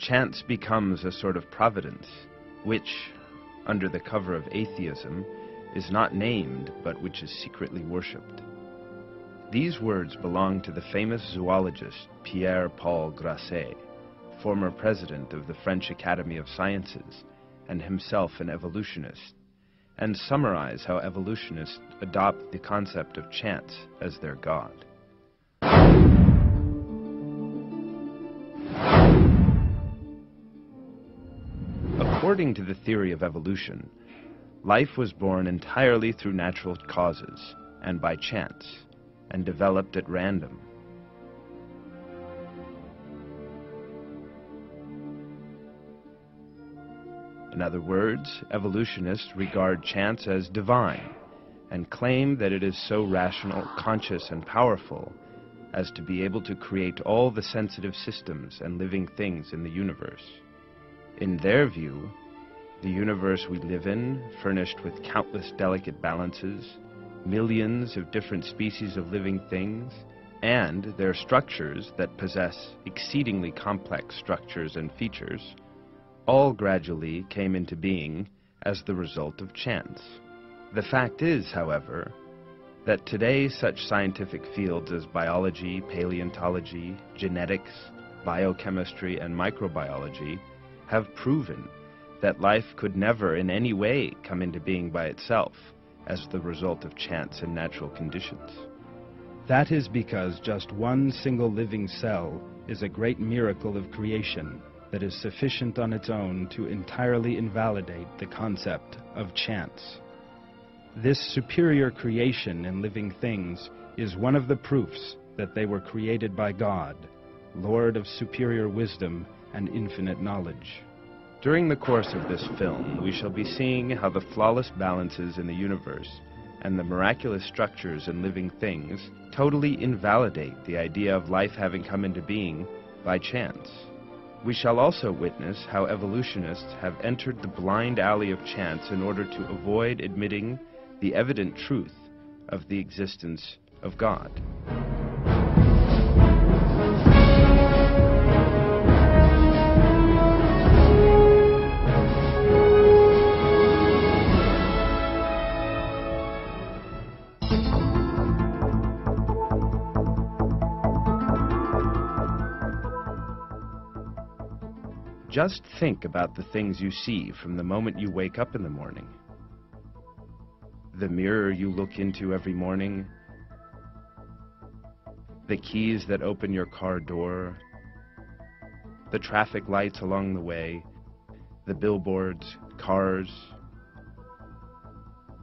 chance becomes a sort of providence, which, under the cover of atheism, is not named, but which is secretly worshipped. These words belong to the famous zoologist Pierre-Paul Grasset, former president of the French Academy of Sciences, and himself an evolutionist, and summarize how evolutionists adopt the concept of chance as their god. According to the theory of evolution, life was born entirely through natural causes and by chance, and developed at random. In other words, evolutionists regard chance as divine and claim that it is so rational, conscious, and powerful as to be able to create all the sensitive systems and living things in the universe. In their view, the universe we live in, furnished with countless delicate balances, millions of different species of living things, and their structures that possess exceedingly complex structures and features, all gradually came into being as the result of chance. The fact is, however, that today such scientific fields as biology, paleontology, genetics, biochemistry, and microbiology have proven that life could never in any way come into being by itself as the result of chance and natural conditions. That is because just one single living cell is a great miracle of creation that is sufficient on its own to entirely invalidate the concept of chance. This superior creation in living things is one of the proofs that they were created by God, Lord of superior wisdom and infinite knowledge. During the course of this film, we shall be seeing how the flawless balances in the universe and the miraculous structures in living things totally invalidate the idea of life having come into being by chance. We shall also witness how evolutionists have entered the blind alley of chance in order to avoid admitting the evident truth of the existence of God. Just think about the things you see from the moment you wake up in the morning. The mirror you look into every morning, the keys that open your car door, the traffic lights along the way, the billboards, cars.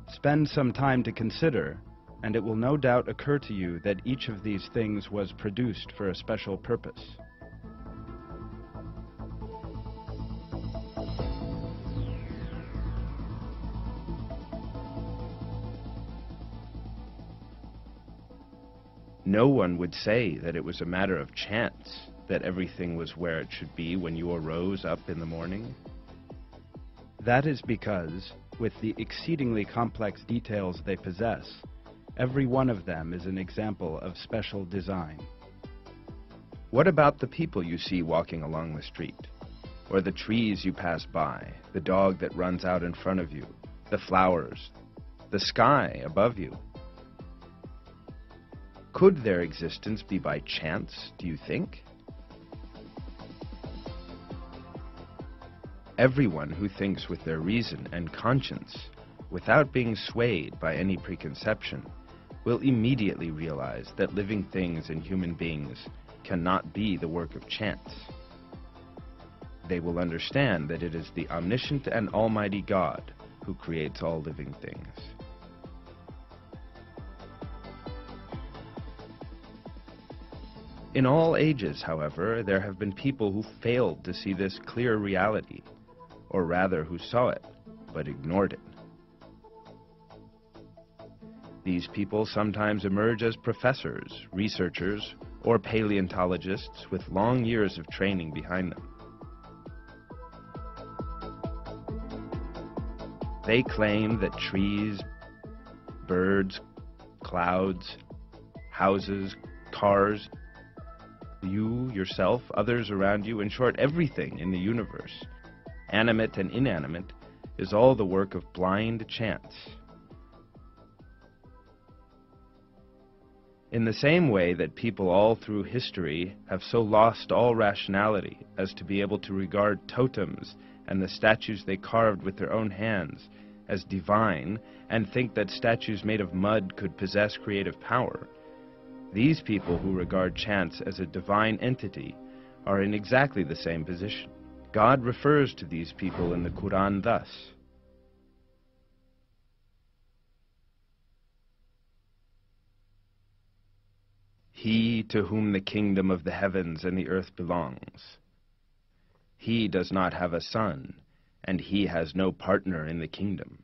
Spend some time to consider, and it will no doubt occur to you that each of these things was produced for a special purpose. No one would say that it was a matter of chance that everything was where it should be when you arose up in the morning. That is because, with the exceedingly complex details they possess, every one of them is an example of special design. What about the people you see walking along the street? Or the trees you pass by, the dog that runs out in front of you, the flowers, the sky above you? Could their existence be by chance, do you think? Everyone who thinks with their reason and conscience, without being swayed by any preconception, will immediately realize that living things and human beings cannot be the work of chance. They will understand that it is the omniscient and almighty God who creates all living things. In all ages, however, there have been people who failed to see this clear reality, or rather who saw it, but ignored it. These people sometimes emerge as professors, researchers, or paleontologists with long years of training behind them. They claim that trees, birds, clouds, houses, cars, You, yourself, others around you, in short, everything in the universe, animate and inanimate, is all the work of blind chance. In the same way that people all through history have so lost all rationality as to be able to regard totems and the statues they carved with their own hands as divine and think that statues made of mud could possess creative power, these people who regard chance as a divine entity are in exactly the same position. God refers to these people in the Quran thus: He to whom the kingdom of the heavens and the earth belongs. He does not have a son, and he has no partner in the kingdom.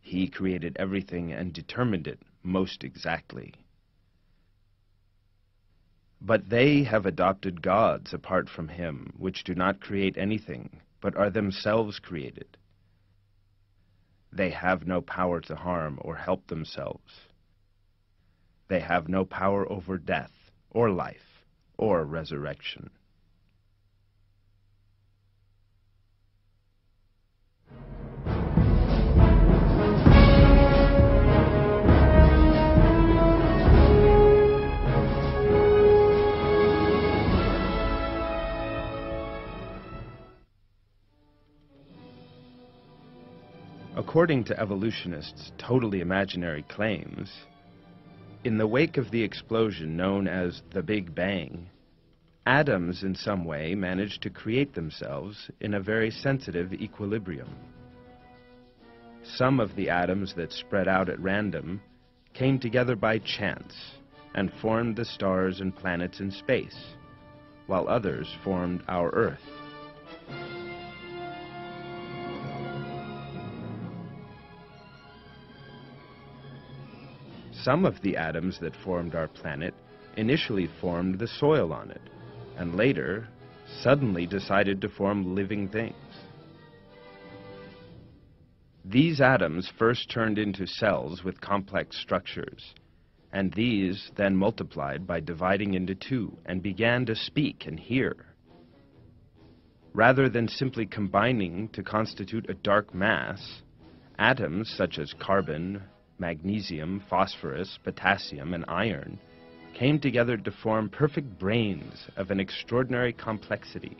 He created everything and determined it most exactly. But they have adopted gods apart from him, which do not create anything, but are themselves created. They have no power to harm or help themselves. They have no power over death, or life, or resurrection. According to evolutionists' totally imaginary claims, in the wake of the explosion known as the Big Bang, atoms in some way managed to create themselves in a very sensitive equilibrium. Some of the atoms that spread out at random came together by chance and formed the stars and planets in space, while others formed our Earth. Some of the atoms that formed our planet initially formed the soil on it, and later suddenly decided to form living things. These atoms first turned into cells with complex structures, and these then multiplied by dividing into two and began to speak and hear. Rather than simply combining to constitute a dark mass, atoms such as carbon, magnesium, phosphorus, potassium, and iron came together to form perfect brains of an extraordinary complexity,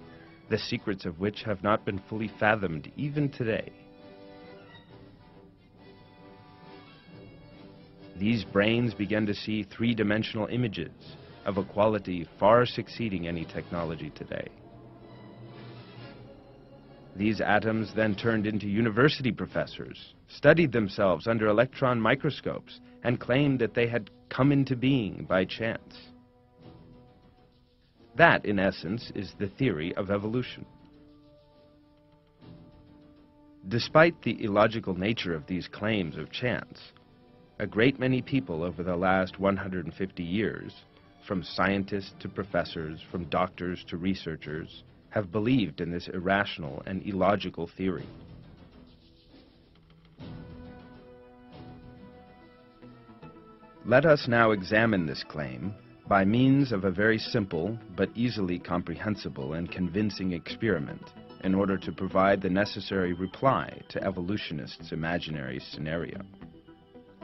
the secrets of which have not been fully fathomed even today. These brains began to see three-dimensional images of a quality far succeeding any technology today. These atoms then turned into university professors, studied themselves under electron microscopes, and claimed that they had come into being by chance. That, in essence, is the theory of evolution. Despite the illogical nature of these claims of chance, a great many people over the last 150 years, from scientists to professors, from doctors to researchers, have believed in this irrational and illogical theory. Let us now examine this claim by means of a very simple but easily comprehensible and convincing experiment in order to provide the necessary reply to evolutionists' imaginary scenario.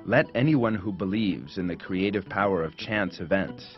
Let anyone who believes in the creative power of chance events